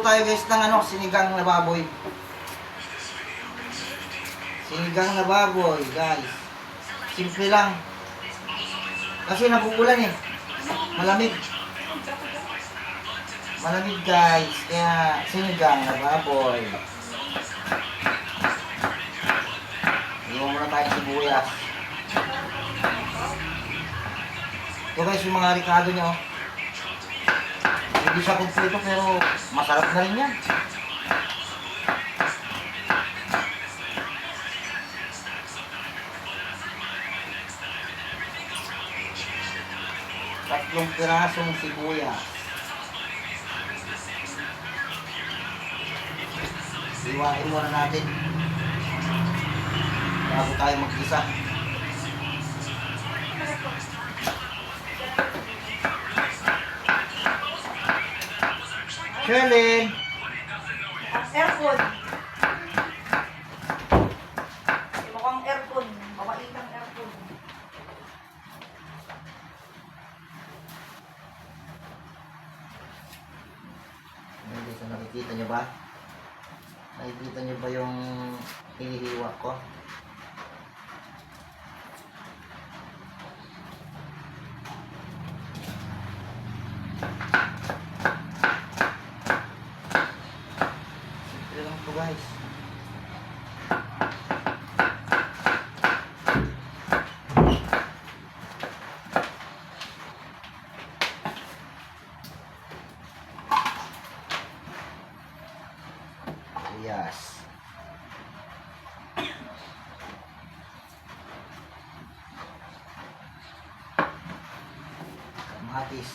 tayo guys ng ano, sinigang na baboy. Sinigang na baboy, guys. Simple lang. Kasi nabubulan eh. Malamig. Malamig guys. Kaya sinigang na baboy. Iwan muna tayo sibuyas. Ito guys yung mga ricado nyo. Hindi siya kumpleto pero masarap na rin yan. Tatlong pirasong sibuyas. Iwain muna natin bago tayo mag-isa. Sherlyn! Aircon. Mukhang aircon. Mawaitang aircon. Nakikita nyo ba? Nakikita nyo ba yung hinihiwa ko? Simple lang ito guys. Yes. Kamatis.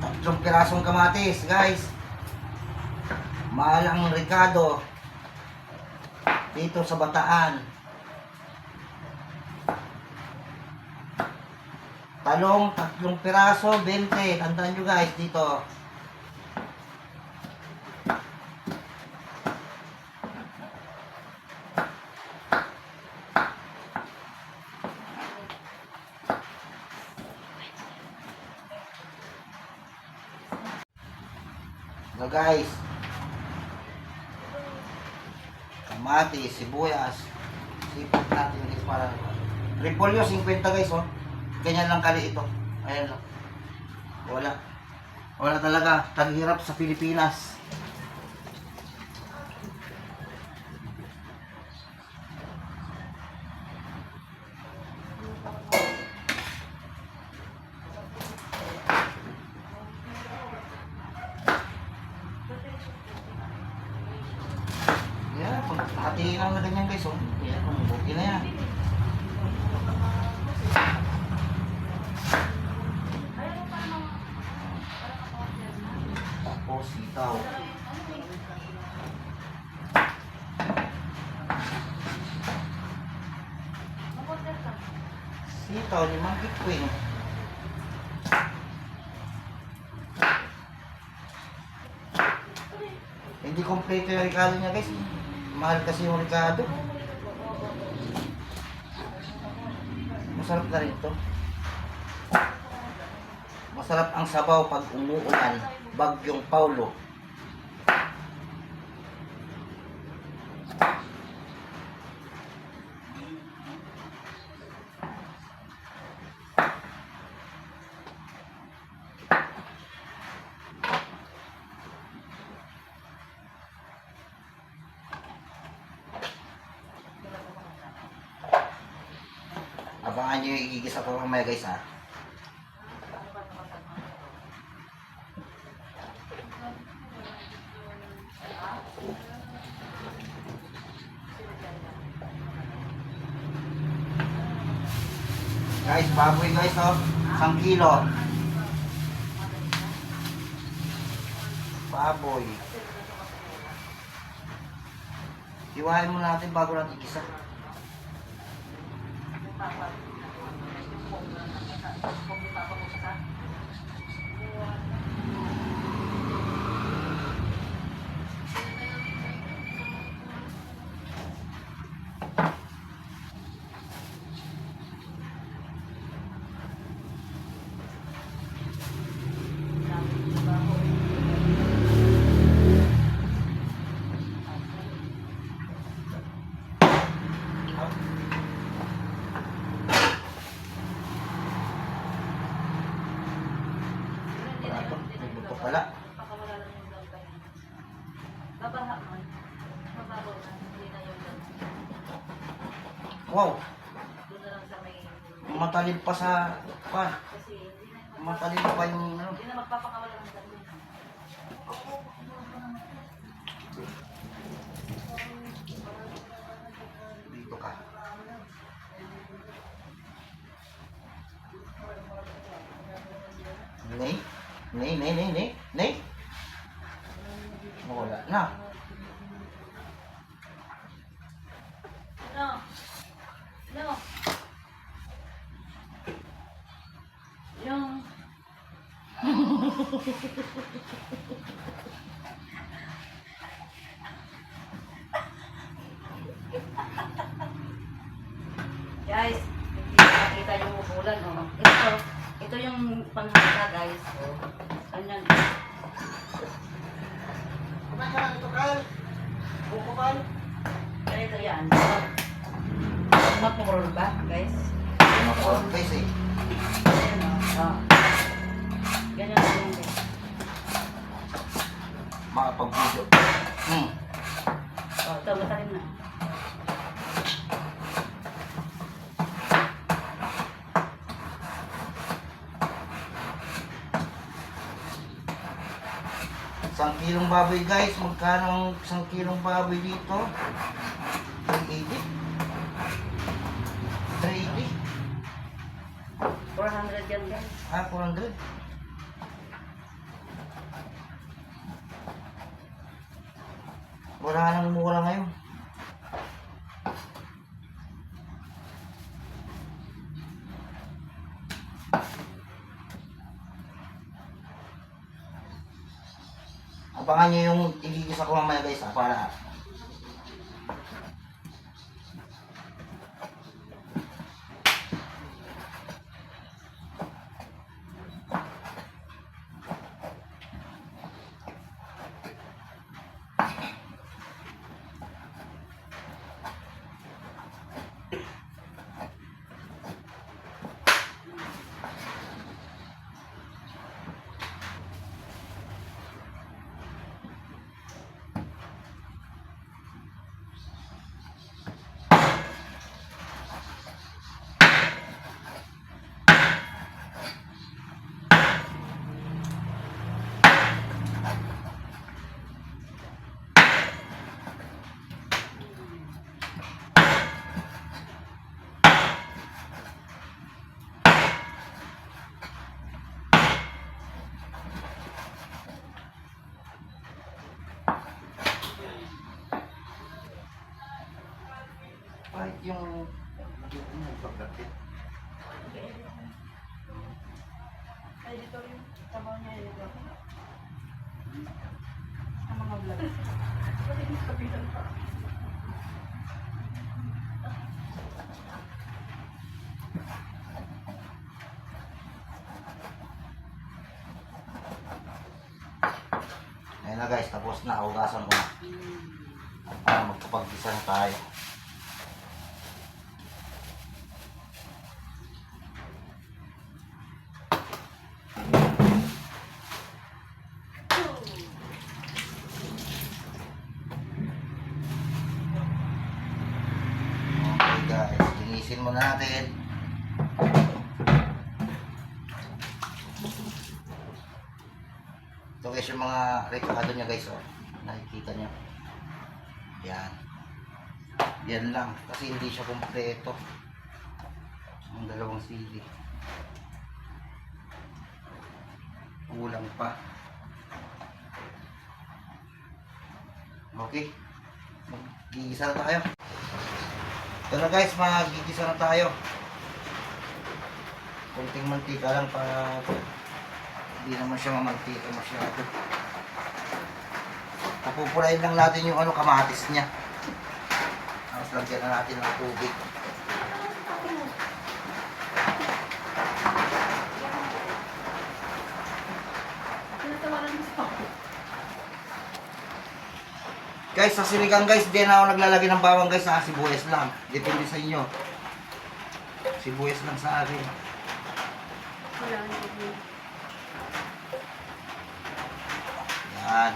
Tatlong pirasong kamatis, guys. Mahal ang Ricardo dito sa Bataan. Talong, tatlong piraso, 20. Tandaan nyo guys dito. So guys, kamatis, sibuyas, sipot natin guys para repolyo 50 guys oh. Ganyan lang kali ito. Ayan lang. Wala talaga. Taghirap sa Pilipinas. Yan. Hatiin lang na ganyan guys. Oh. Yan. Okay na yan. Sitaw. Sitaw ni Mang Kikwing. Hindi kompleto yung Ricardo niya guys. Mahal kasi yung Ricardo. Masarap na rin ito. Masarap ang sabaw pag umuulan. Bagyong Paulo. Abangan nyo yung igigisa ko mamaya guys ha. Guys, baboy guys oh. 1 kilo. Baboy. Iwain mo natin bago natin igisa. ito. Wala to. May buto pala. Pakawala lang yung vlog tayo. Babaha man. Mababaw na. Hindi na yung vlog. Wow! Doon na lang sa may... Matalim pa sa... Pa. Kasi hindi na Matalim pa yung ano. hindi na magpapakawala ng vlog. Dito ka. Nay? Nay? Wala na. No. No. Yung... Guys, hindi nakita yung upulan, oh. Ito yung panghanda, guys. Oh. Ganyan. Kumain ka lang ito, Kyle. Bukupal. Ganito yan. Mapurol ba, guys? Makulang guys eh. Ayan, oh. Oh. Ganyan lang yung guys. Makapag-video. Oh, ito, matalim na. Isang kilong baboy guys. Magkano ang isang kilong baboy dito? 380? 380? 400 yan, guys. 400? Wala nang mura ngayon. Abangan nyo yung igigisa ko mamaya guys para kahit yung pagdating. Ay, dito yung tabaw niya yun. Ang mga vlog. Pati yung kapitan pa. Ayun na guys, tapos na. Hugasan ko na. Para magkapag-isa na tayo. Okay guys, linisin muna natin. Ito guys yung mga rekado niya guys, oh. Nakikita niyo. Yan. Yan lang. Kasi hindi siya kumpleto. Ang dalawang sili. Kulang pa. Okay. Magigisa na tayo. Ito na guys, magigisa na tayo. Kunting mantika lang para hindi naman siya mamantika masyado. Papupulayin lang natin yung kamatis niya. Tapos lagyan na natin ng tubig. Tinatawaran mo sa ako. Guys, sa sinigang guys, di na ako naglalagay ng bawang guys, ha? Sibuyas lang. Depende sa inyo. Sibuyas lang sa akin. Wala na. Yan.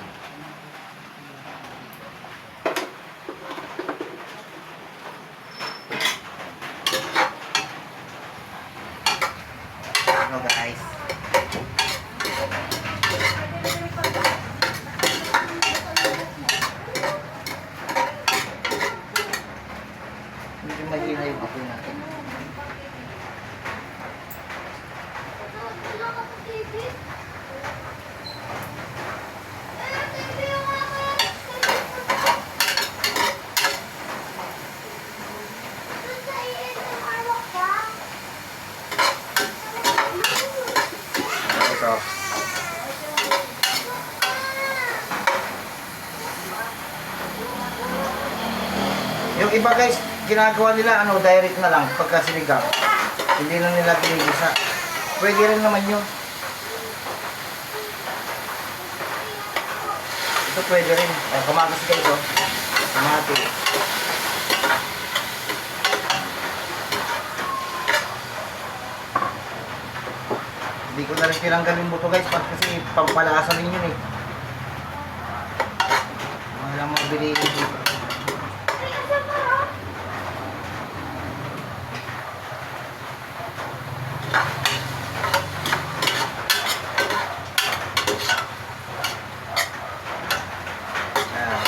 Ano guys? Medyo mahina yung apoy natin. Ito. Yung iba guys, ginagawa nila ano, direct na lang pagka sinigang. Hindi na nila ginigisa. Pwede rin naman yun. Ito pwede rin. Ay, kamagas guys oh. Kamati. Hindi ko na rin tinanggal yung buto guys kasi pampalasa rin yun eh. Wala mga bilihin dito.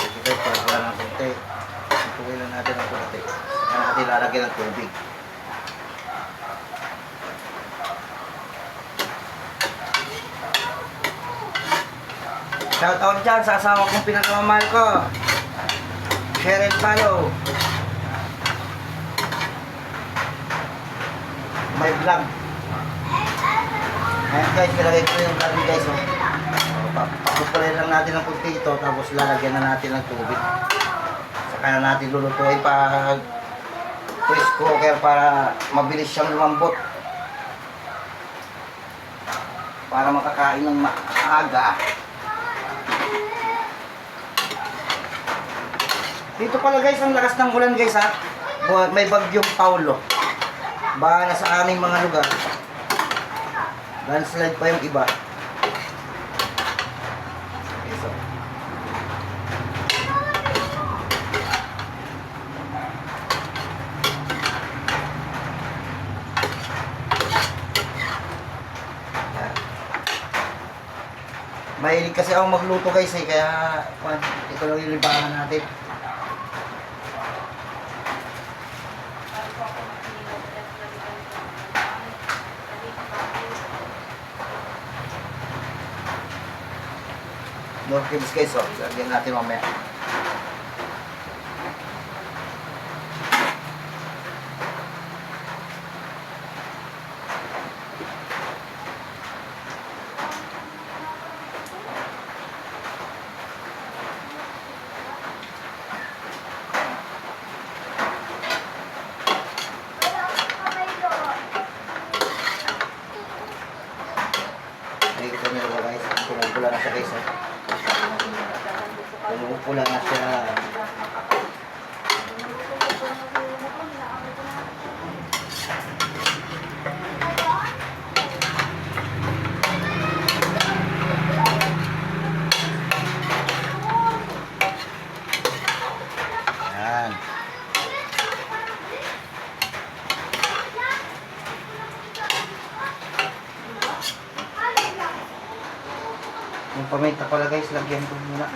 Ito guys, wala ng konti. Ituloy lang natin ang konti. Kaya natin lalagyan ng tubig. Shout out dyan sa asawa kong pinakamamahal ko. Share and follow. My vlog. Ayan guys, nilagay ko yung vlog guys. Oh. Pakukulay lang natin ng kunti ito. Tapos lalagyan na natin ng tubig. Saka na natin lulutuin pag press cooker para mabilis siyang lumambot. Para makakain ng maaga. Dito pala guys, ang lakas ng ulan guys ha. May bagyong Paulo. Baka na sa aming mga lugar. Landslide pa yung iba. Okay, so. Yan. Mahilig kasi ako magluto guys eh, kaya ito lang yung libangan natin. More cubes guys, so lagyan natin mamaya. Ay, ito nila guys, pumupula na siya guys. Pumupula na siya. Yan. Yung paminta pala guys, lagyan ko muna.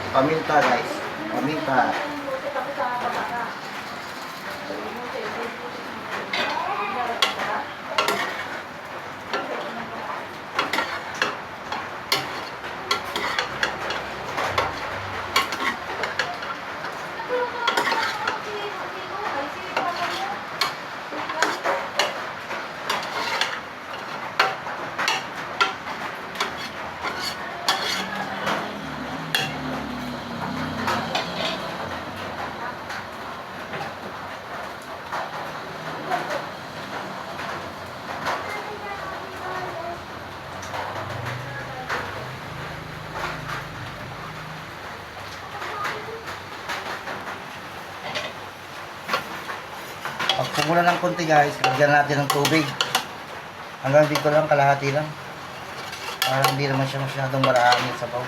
Paminta guys, paminta. Pag pumula ng konti guys, lagyan natin ng tubig. Hanggang dito lang, kalahati lang. Para hindi naman siya masyadong marami sa sabaw.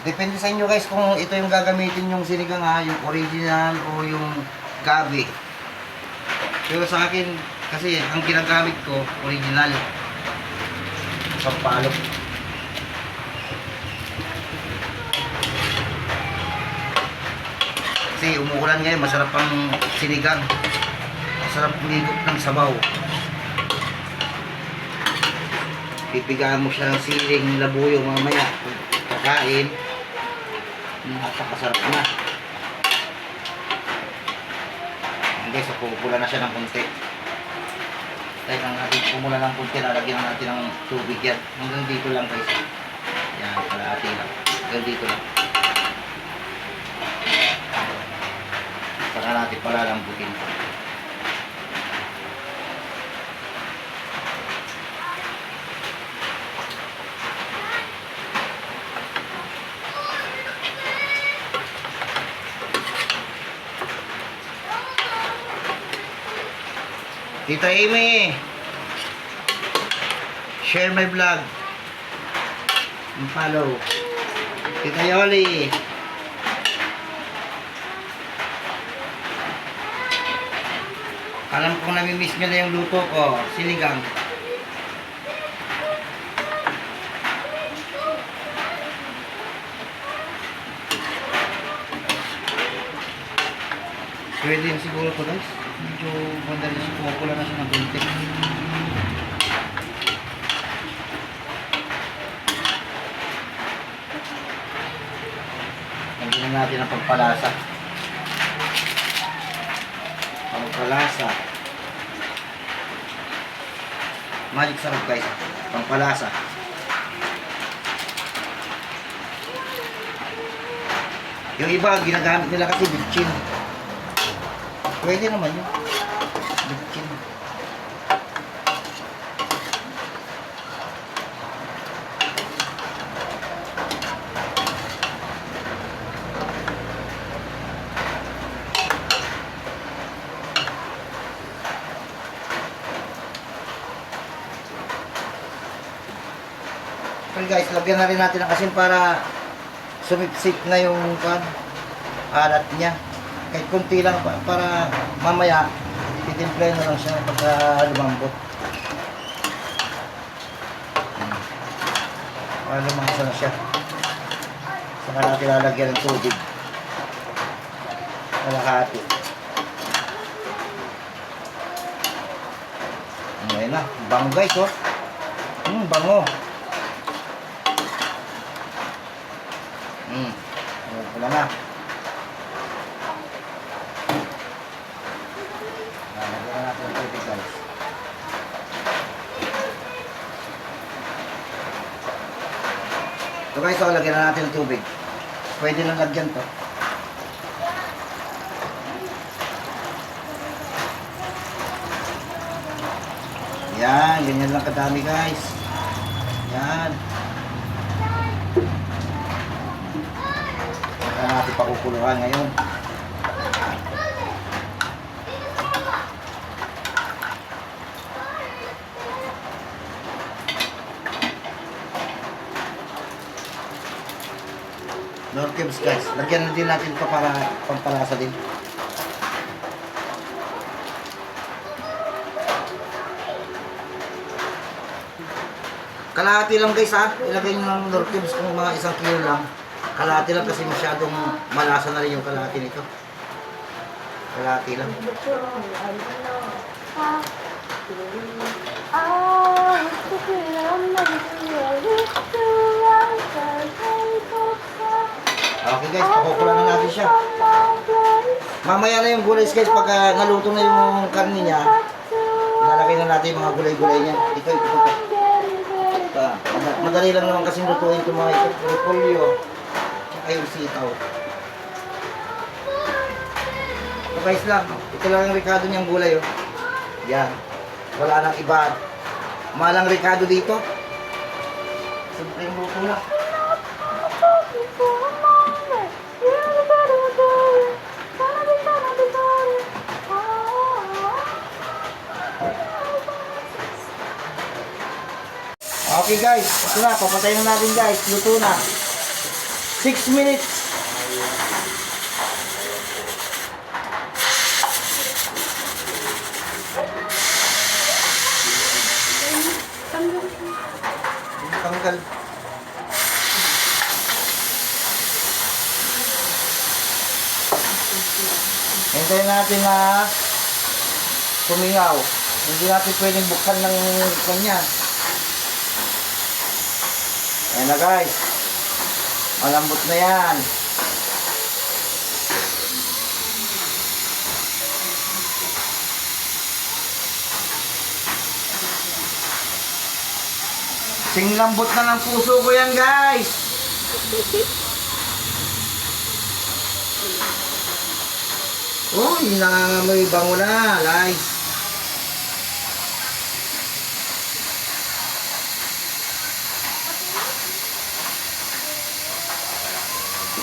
Depende sa inyo guys kung ito yung gagamitin yung sinigang ha, yung original o yung gabi. Pero sa akin, kasi ang ginagamit ko, original. Pampalok. Kasi umuulan ngayon, masarap ang sinigang. Masarap umigop ng sabaw. Pipigaan mo siya ng siling labuyo mamaya. Kakain. Napakasarap na. Hindi, so pupula na siya ng konti. Kahit ang natin pumula ng konti, lalagyan natin ng tubig yan. Hanggang dito lang guys. Yan, kalahati lang. Hanggang dito lang. Saka natin palalambutin. Tita Amy, share my vlog. Follow. Tita Yoli. Alam kong nami-miss nyo na yung luto ko, sinigang. Pwede yun siguro to guys. Medyo madali siya, pumapula na siya ng buntik. Lagyan natin ang pagpalasa. Pagpalasa. Magic sarap guys. Pagpalasa. Yung iba, ginagamit nila kasi bitchin. Pwede naman yun. Bitchin. Okay guys, lagyan na rin natin ng asin para sumipsip na yung alat niya. Kahit kunti lang para mamaya titimplahin na lang siya pagka lumambot. Para lumangsa na siya. Saka natin lalagyan ng tubig. Kalahati. Ngayon na, bango guys oh. Bango. Wala na. Lagyan natin ng tubig guys. So guys, lagyan na natin ng tubig. Pwede na lagyan to. Yan, ganyan lang kadami guys. Yan. Saka natin pakukuluhan ngayon. Lord cubes guys, lagyan din natin ito para pampalasa din. Kalahati lang guys ha, ilagay nyo ng Lord cubes kung mga 1 kilo lang. Kalahati lang kasi masyadong malasa na rin yung kalahati nito. Kalahati lang. Okay guys, pakukulan na natin siya. Mamaya na yung gulay guys, pagka naluto na yung karne niya, ilalagay na natin yung mga gulay-gulay niya. Ito. Madali lang naman kasi lutuin ito mga ito. Repolyo, tsaka yung sitaw. So guys lang, ito lang ang ricado niyang gulay oh. Yan, wala nang iba. Malang ricado dito. Simple yung luto lang. Okay guys, ito na, papatayin na natin guys. Luto na. 6 minutes. Tanggal. Hintayin natin na tumingaw. Hindi natin pwedeng buksan ng kanya. Ayan na guys. Malambot na yan. Sing lambot na ng puso ko yan guys. Oh, yung nangangamoy bango na guys.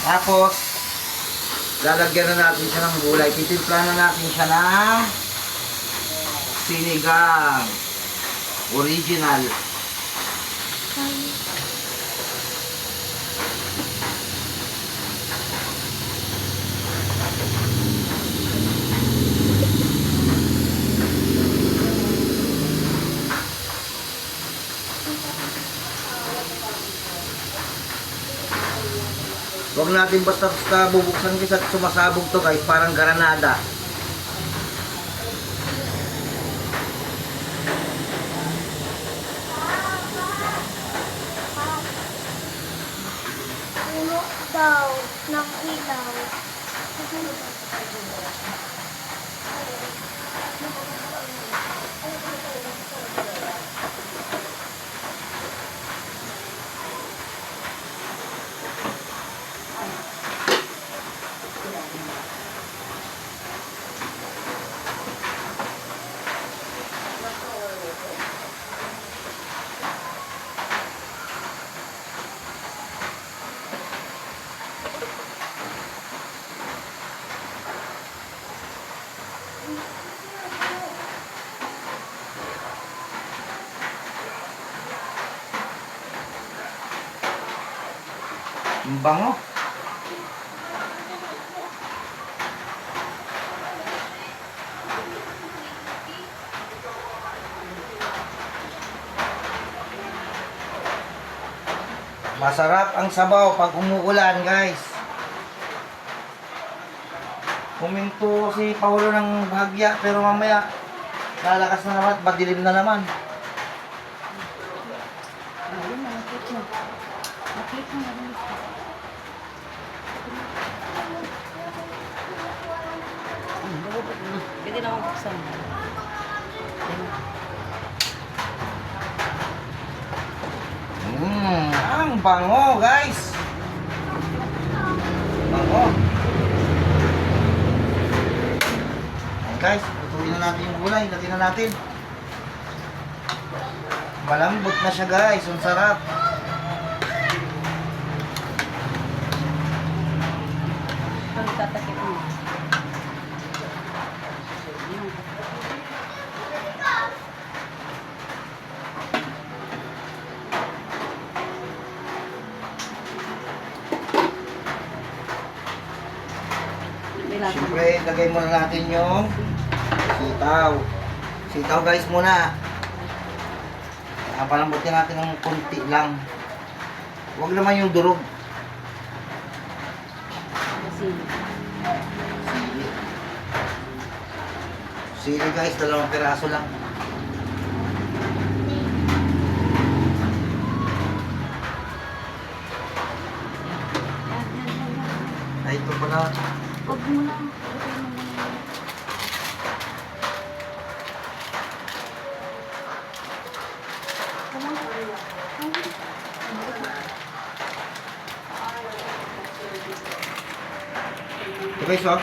Tapos, lalagyan na natin siya ng gulay. Titimpla na natin siya ng sinigang. Original. Huwag natin basta bubuksan kasi at sumasabog to guys, parang granada. Puno daw ng ilaw. Ang bango. Masarap ang sabaw pag umuulan guys. Huminto si Paulo ng bahagya pero mamaya lalakas na naman at madilim na naman. Ayun, nakit mo. Nakit mo. Pwede na akong buksan. Ang bango guys. Bango. Ayan guys, tutuin na natin yung gulay. Lagyan na natin. Malambot na siya guys. Ang sarap. Ang tatakip mo. Siyempre, lagay muna natin yung sitaw. Sitaw guys muna. Palambutin natin ng konti lang. Huwag naman yung durog. Sili. Sili guys, 2 piraso lang. Ay, ito pala. Huwag mo na. Ito guys, oh.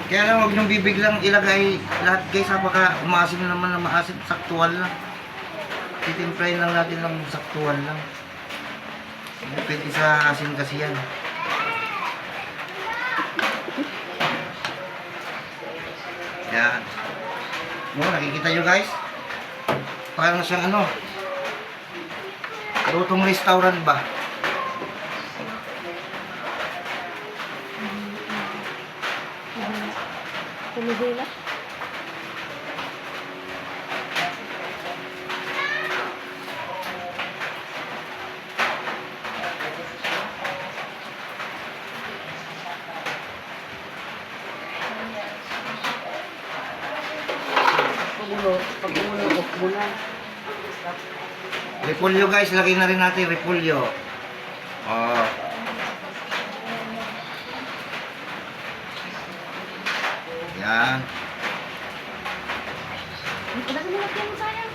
Kaya lang huwag niyong bibiglang ilagay lahat guys, baka umaasim naman na maasim, saktual lang. Titimplayin lang natin ng saktual lang. Depende sa asin kasi yan. Yan. No, nakikita nyo guys? Parang siyang ano, lutong restaurant ba? Kumihila. Pag-ulo, muna. Repolyo guys, lagay na rin natin repolyo. Oh. Yan. Wala ka nilagyan mo sayang.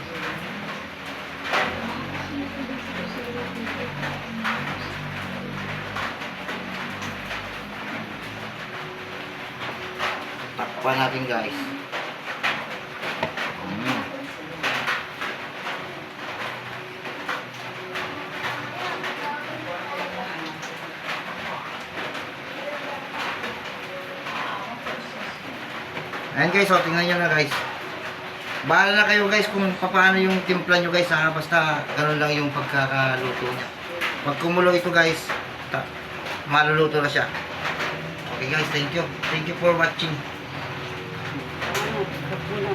Takpan natin guys. Ayan guys, so tingnan nyo na guys. Bahala na kayo guys kung paano yung timpla nyo guys ha. Basta ganun lang yung pagkakaluto niya. Pag kumulo ito guys, maluluto na siya. Okay guys, thank you. Thank you for watching. Muna.